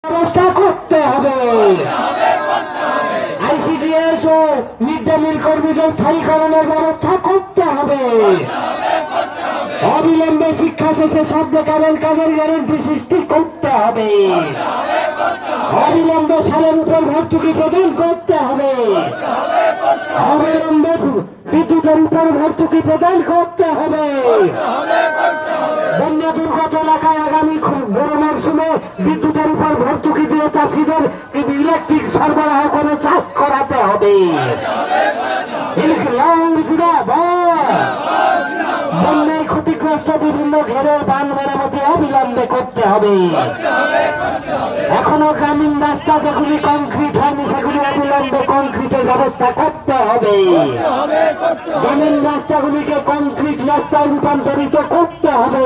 ব্যবস্থা করতে হবে। আইসিডিএস ও মিড ডে মিল কর্মীদের স্থায়ীকরণের ব্যবস্থা করতে হবে। অবিলম্বে শিক্ষা শেষে সব বেকারের কাজের গ্যারান্টি সৃষ্টি করতে হবে। অবিলম্বে সালের উপর ভর্তুকি প্রদান করতে হবে। অবিলম্বে বিদ্যুতের উপর ভর্তুকি প্রদান করতে হবে। বন্যা দুর্গত এলাকায় আগামী বড় মরশুমে বিদ্যুতের উপর ভর্তুকি দিয়ে চাষিদের ইলেকট্রিক সরবরাহ করে চাষ করাতে হবে। বন্যায় ক্ষতিগ্রস্ত বিভিন্ন ঘেরের বাঁধ মেরামতি অবিলম্বে করতে হবে। এখনো গ্রামীণ রাস্তা যেগুলি কংক্রিট হয়নি সেগুলি অবিলম্বে কংক্রিটের ব্যবস্থা করতে হবে। গ্রামীণ রাস্তাগুলিকে কংক্রিট রাস্তায় রূপান্তরিত করতে হবে।